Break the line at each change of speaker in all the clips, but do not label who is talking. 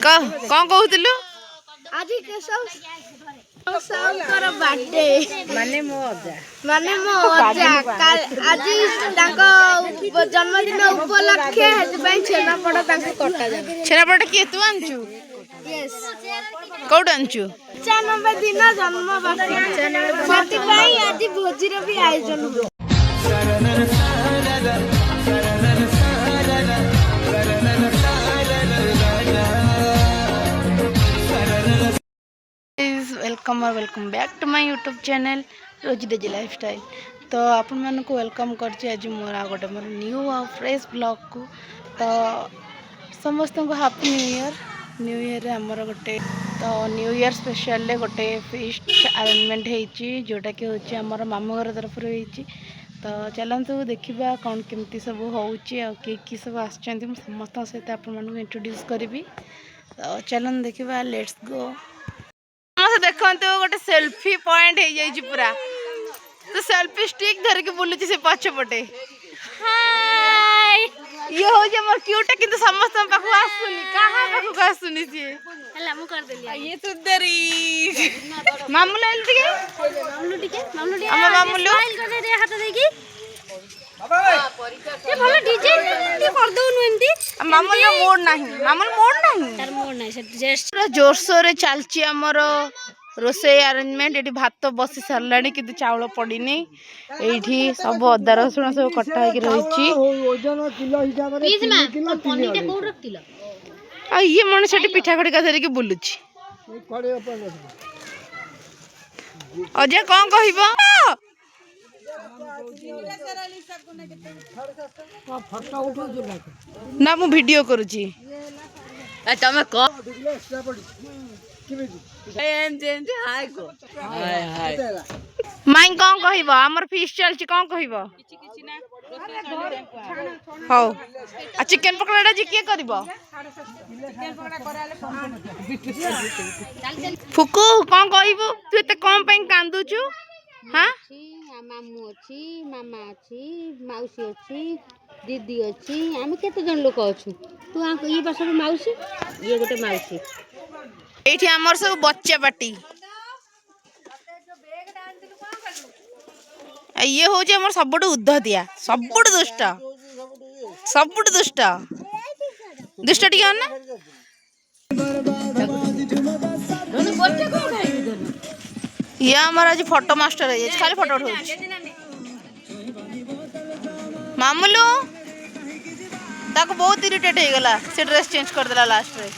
कौन कहूलु
आज केशवर बर्थडे
माने मो अजा
आज जन्मदिन उपलक्षे छेनापड़ कटा जाए।
छेनापड़ किए तू आंचु कौट आंचु
95 दिन जन्मवार्षिकी आज भोजीर भी आयोजन हो।
Welcome back to my YouTube channel Rosy Daisy lifestyle. तो आपण मानक वेलकम करछि आज मोर आ गोटे मोर न्यू आ फ्रेश ब्लॉग को। तो समस्त को हैप्पी न्यू ईयर आमर गोटे तो न्यू ईयर स्पेशल गोटे फीस्ट अरेंजमेंट होती जोटा कि होची आमर मामू घर तरफ होती। तो चलतु देखा कौन केमती सब होगी सब आसमस्त सहित आपण इंट्रोड्यूस करी। तो चलन देखा लेट्स गो। देखो गोटे सेल्फी पॉइंट हो जाइए पूरा तो सेल्फी स्टिक धरिक बुलुची से पछपटे ये हो जे मोर क्यूट किंतु समस्त पाखु आसुनी कहां पाखु आसुनी सी हला मु कर देली ये सुंदरी मामूल आइल टिके हम मामूल स्माइल कर दे हाथ देकी बाबा ये भलो डिजाइन ये कर दउ नु एंती मामूल मोड नाही तार मोड नाही से जस्ट पूरा जोर सोर रे चलची हमर रोसे अरेंजमेंट ये भात बसी सारे कि चाउल पड़नी ये सब अदा रसुण सब कटा रही ये मनुष्य पिठा खड़िका धरिकी बुलुची अजय कौन कह ना मु वीडियो करुची तमें माई कौन कह आमर फीस चलची कौन कह हौ चिकेन पकड़ा जी किए कर फुकु कौन कह तू एत कौन कांदुचु हाँ
मामू अच्छी मामा अच्छी मौसी अच्छी दीदी अच्छी आम केते जन लोक अच्छु तू ये पास मौसी ये गोटे मौसी
ये आमर सब बच्चा पार्टी ये हूँ आमर सबुठ उद्धतिया सबुठ दुष्ट दुष्ट टी ना ये आमर आज फोटो मास्टर है खाली फोटो उठा मामूलू ताको बहुत इरिटेट हो गला से ड्रेस चेंज कर देला लास्ट रे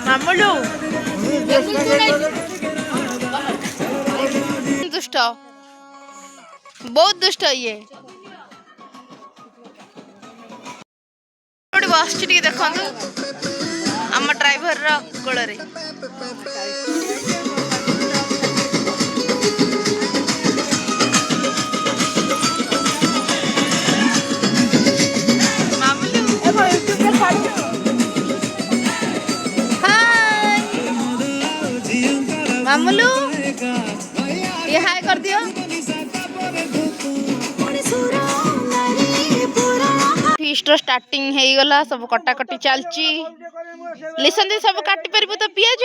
मामूलू दुष्ट बहुत दुष्ट ये बस देखु आम ड्राइवर कोल मामूलू ये हाय कर दियो फीस्ट स्टार्टिंग हो गला सब कटाकटी चलची लिसन दे सब काटी परबो तो पियाज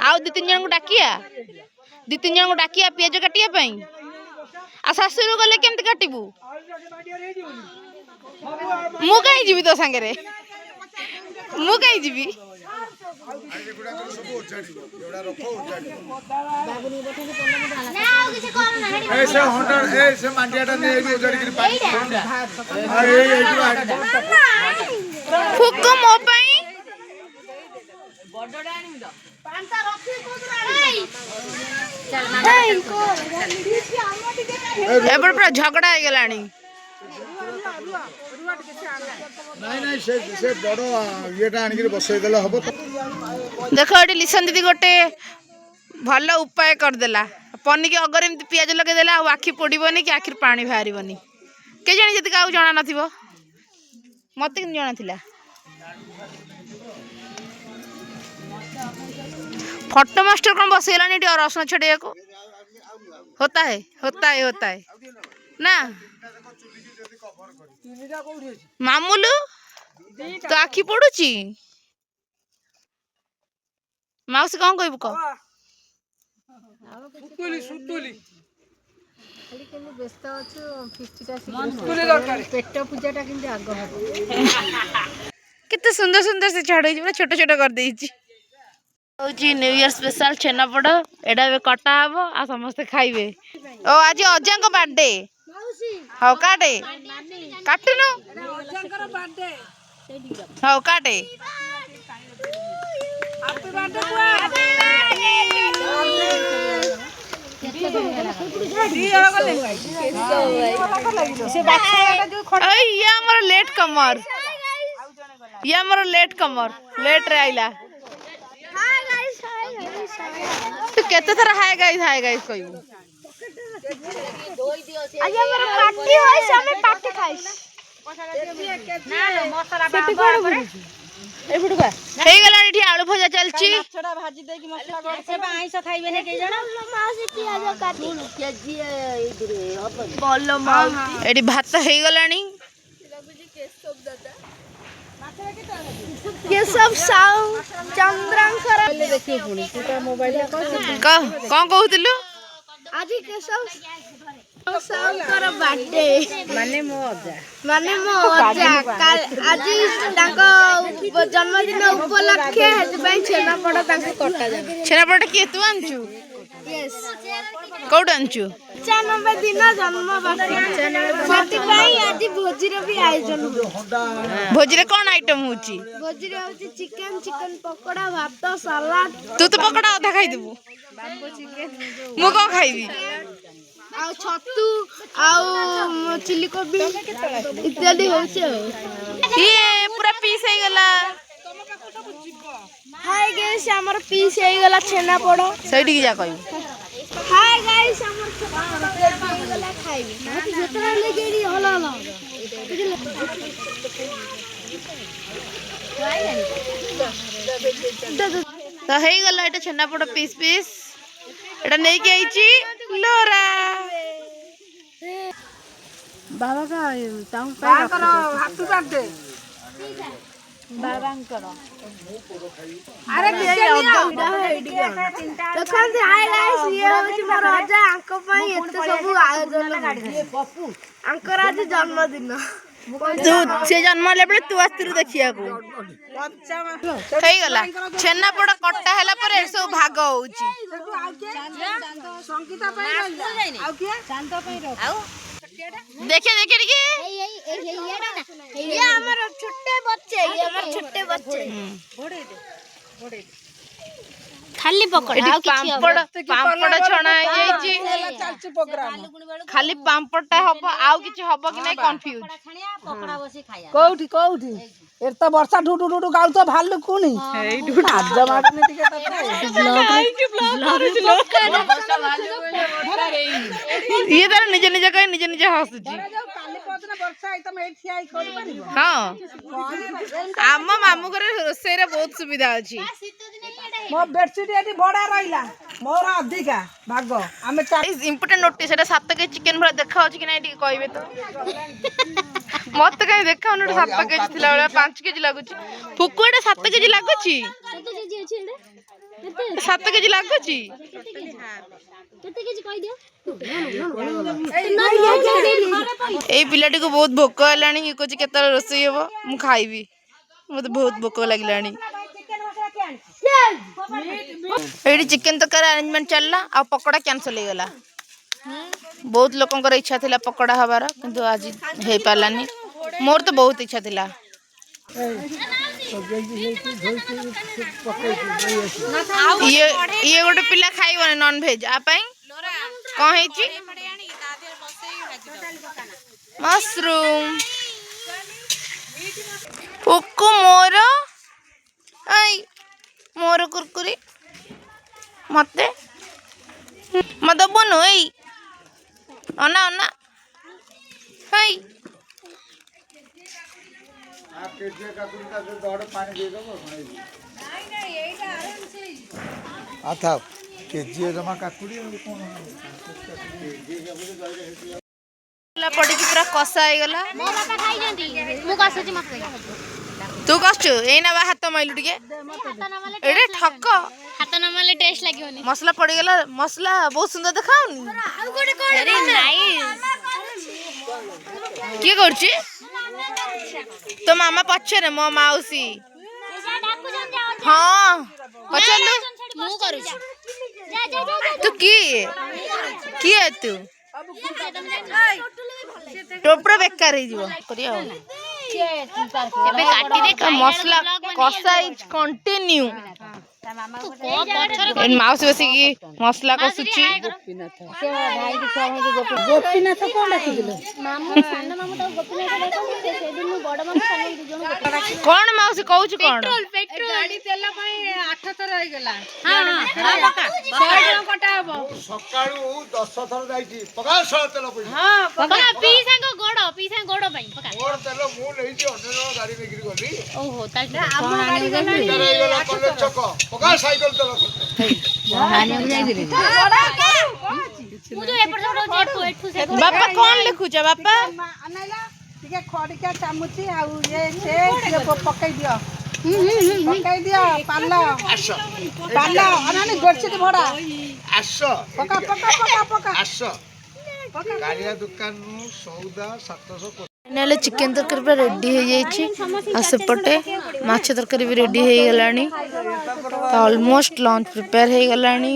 आउ दु तीन जन को डाकिया पियाज काटिया पई आ सासुरु गले केमति काटिबू मु कहीं जीवी तो संगे रे मु कहीं जीवी फुक मो पूरा झगड़ा हो गला देख ये लिसन दीदी गोटे भल उपाय करदेला पनिकी अगर एमती पियाज लगेदेला आखि पोड़बनी कि आखिर पानी बाहर के जानी जी क्या जना न मत जना था फोटो मास्टर कौन बसगला रसुण छड़िया को होता है ना ମାମୁଲୁ ତୋ ଆଖି ପଡୁଛି ମାଉସୀ କଣ କହିବୁ କହ
ବ୍ୟସ୍ତ ଅଛୁ ପେଟ ପୂଜାଟା କିନ୍ତୁ ଆଗ ହବ
କେତେ ସୁନ୍ଦର ସୁନ୍ଦର ସେ ଛାଡୁଛି ପୁରା ଛୋଟ ଛୋଟ କରିଦେଇଛି ହଉଛି ନ୍ୟୁ ଇୟର ସ୍ପେଶାଲ ଛେନାପୋଡ଼ ଏଇଟା ଏବେ କଟା ହବ ଆଉ ସମସ୍ତେ ଖାଇବେ ଓ ଆଜି ଅଜାଙ୍କ ବାର୍ଥଡେ ହଉ କାଟେ କାଟୁନୁ ହଉ କାଟେ ଇଏ ଆମର ଲେଟ୍ କମର ଇଏ ଆମର ଲେଟ୍ କମର ଲେଟ୍ ରେ ଆଇଲା ତୁ କେତେ ଥର ହାय ଗାଇସ୍ କହିବୁ
ଆଜି ଆମର ପାର୍ଟି ହୋଇଛି ଆମେ ପାର୍ଟି ଖାଇଛୁ
ହେଇଗଲାଣି ଏଠି ଆଳୁ ଭଜା ଚାଲିଛି
ଆଇଁଷ ଖାଇବେନି କେହି ଜଣ
ଏଠି ଭାତ ହେଇଗଲାଣି
କେଶବ ସାହୁ ଚନ୍ଦ୍ରାଙ୍କର
କଣ କହୁଥିଲୁ
ଆଜି କେଶବ ସାହୁଙ୍କର ବାର୍ଥଡେ ମାନେ ମୋ ଅଜା ଆଜି ତାଙ୍କ ଜନ୍ମଦିନ ଉପଲକ୍ଷେ ସେଥିପାଇଁ ଛେନାପୋଡ଼ ତାଙ୍କୁ କଟାଯାଏ
ଛେନାପୋଡ଼ କିଏ ତୁ ଆଣିଛୁ କୋଉଠୁ ଆଣିଛୁ
95 ଦିନ ଜନ୍ମବାର୍ଷିକୀ ସେଥିପାଇଁ ଆଜି ଭୋଜିର ବି ଆୟୋଜନ ହୁଏ
ଭୋଜିରେ କଣ ଆଇଟମ ହଉଛି
ଭୋଜିରେ ହଉଛି ଚିକେନ ପକୋଡା ଭାତ ସାଲାଡ
ତୁ ତ ପକୋଡା ଅଧା ଖାଇଦେବୁ ମୁଁ କଣ ଖାଇବି
ଆଉ ଛତୁ ଆଉ ଚିଲି କୋବି ଇତ୍ୟାଦି ହଉଛି ଆଉ
ଇଏ ପୁରା ପିସ୍ ହେଇଗଲା
ହାय ଗାଇସ୍ ଆମର ପିସ୍ ହେଇଗଲା ଛେନାପୋଡ଼
ସେଇଠିକି ଯା କହିବୁ
ହାय ଗାଇସ୍ ଆମର ଛେନାପୋଡ଼ ହେଇଗଲା ଖାଇବି ଯେତେବେଳେ ଲେଗେରି ହଲ
ତ ହେଇଗଲା ଏଟା ଛେନାପୋଡ଼ ପିସ୍ ଏଟା ନେଇକି ଆଇଛି ଲୋରା
ଦେଖନ୍ତୁ ହାय ଗାଇସ୍ ଇଏ ହଉଛି ମୋର ଅଜା ଆଙ୍କ ପାଇଁ ଏତେ ସବୁ ଆୟୋଜନ ଆଙ୍କର ଆଜି ଜନ୍ମଦିନ
ସେ ଜନ୍ମ ହେଲା ବେଳେ ତୁ ଆସିଥିଲୁ ଦେଖିବାକୁ ହେଇଗଲା ଛେନାପୋଡ଼ କଟା ହେଲା ପରେ ସବୁ ଭାଗ ହଉଛି देखे देखे ଟିକେ
ये हमारे छोटे बच्चे खाली पकड़
पापड़ छणा जाईची खाली पापड़टा हबो आउ किछि हबो कि नै कंफ्यूज
पकड़ा बसी खाया
कोठी कोठी एत वर्षा ढुडु ढुडु गाउ तो भालु कुनी एई ढुडु आज मारने टिके
ये तार निज निज कहि निज निज हसुची हां आम मामू करे रोसई रे बहुत सुविधा अछि
मो बेडशीट एटी बडा रहिला मोर अधिका भाग आमे
इंपोर्टेंट नोटिस एटा 7 के चिकन भरा देखा अछि कि नै टिके कहबे तो मत कहीं देखा 7 केजी थिला 5 केजी लागुची फुकु एटा 7 केजी लागुची 7 केजी लागुची
केते केजी कहि दियो
ए पिलाटी को बहुत भोक हलानी ये कुछ केतरा रोसई हेबो मु खाइबी मते बहुत भोक लागलानी एडी चिकन तकर अरेंजमेंट चलला आ पकोड़ा कैंसिल हो गला बहुत लोकंकर इच्छा थिला पकोड़ा हबार किंतु आज हे पालानी मोर तो बहुत इच्छा थिला ये गोटे पिला खाइबने नॉन वेज आ पई कोन हेची मशरूम ओको मोर आई मोर कुरकुरी मते मत बनो ए अना अना हाय
आता केजी जमा काकुड़ी
पड़की पूरा कषा हो गला तू कछु एना बा हाथ माइलु टिके एडे ठक
हाथ न मारले टेस्ट लागिवनी
मसला पड़ी गला मसला बहुत सुंदर देखाउनी
अरे नाइस
के करछि तो मामा पछे रे मो माउसी हां पछलु
मु करू
तू की है तू टोपरा बेकार ही जीवो करिया
एबे काटी दे
तो मसला कषा इज कंटिन्यू एन माउस बसी की मसला कषुची
गोपीनाथ कोन डाकिले
मामू सान मामू त गोपीनाथ देखो से दिन मु बड़ मामू सान दु जण
कौन माउसी कहूछ कौन
पेट्रोल गाड़ी तेल पई 8 थर होई गेला
हां पका
100 टका कटा हबो
सकाळू 10 थर जाईची पका 100 तेल पैसा
हां पका पी सांग गोड़ पई पका
मोर तेल मु लेईची अन्य गाड़ी लेकिरी गली
ओहो ताल हम गाड़ी
तेरे गला कॉलेज चक पका साइकिल तेल
मु जो एपर सब एठू से
बापा कौन लिखुछ बापा
अनैला टिके खड़िका चामुची आ ये पकई दियो पकई दियो पालो
आस
अनानी गोडछित भड़ा
आस
पका पका पका पका
आस गाड़िया दुकान नु सौदा 700
नेले चिकन तरकारी पूरा रेडी हो जाइछि आ सेपटे माछ तरकारी भी रेडी हो गलानी तो ऑलमोस्ट लंच प्रिपेयर हो गलानी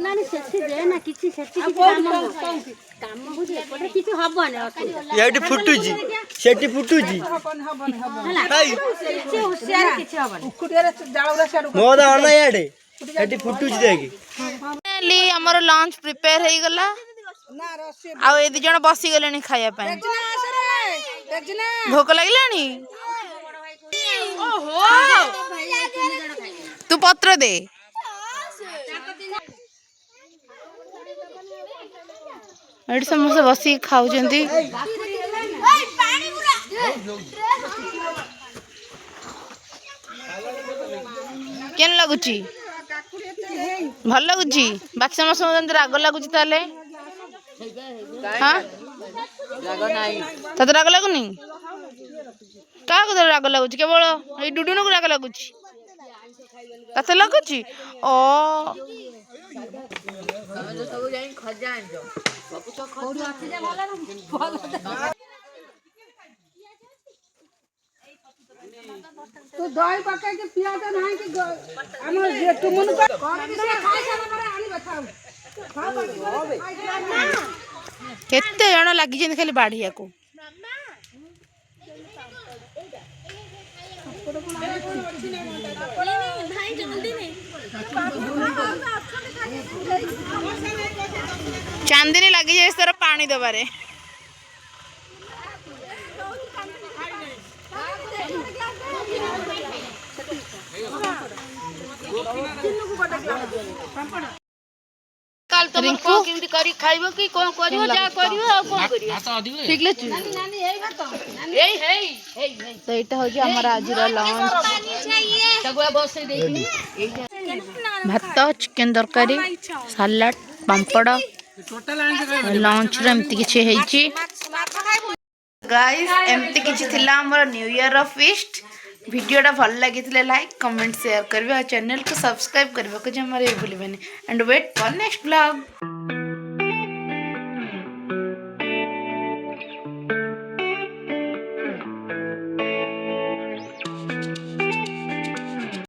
नानी सेठी दे ना किछि सेठी काम बुझे एपटे किछि हबने
एटी फुटुजी सेटी फुटुजी हाय
से होशियार किछि हबने
उखुडियारे जाळुरा साडू
मोदा अना याडे एटी फुटुजी देखि
नेली हमर लंच प्रिपेयर हो गला
ना रसे
आ ए दी जण बसी गलेनी खाया पय
बेजना आसरे बेजना
भूख लागलानी ओहो तू पत्र दे एडी समस्त बसी खाउजंती केन लागुची भल लागुची बाकी समस्त राग लागुची ताले हाँ तते राग लागुनी क्या राग लगुच केवल ये डुडुन को राग लगुच तते लगुच ओ
तू दही पकाई के पिया त नाही कि हमर जे तुमन को कोन भी से खाई सारा मारे आनी बताऊ
केते जण लागि जेन खाली बाढ़िया को चांदनी लगी जाए सर पानी दबारे
काल तो को किंदी करी खाइबो की कोन करियो जा करियो आ कोन करियो
ठीक ले
एई हेई
तो एटा हो जे हमर आज रा लंच
सगुआ बसै देखी
भात चिकन तरकारी सलाड पापड़ लंच रे एमती किछि हेछि गाइस एमती किछि थिला हमर न्यू ईयर ऑफ फीस्ट वीडियोटा भल लगी लाइक कमेंट शेयर करेंगे और चैनल को सब्सक्राइब करने को जमारे भूलिए and wait for next blog.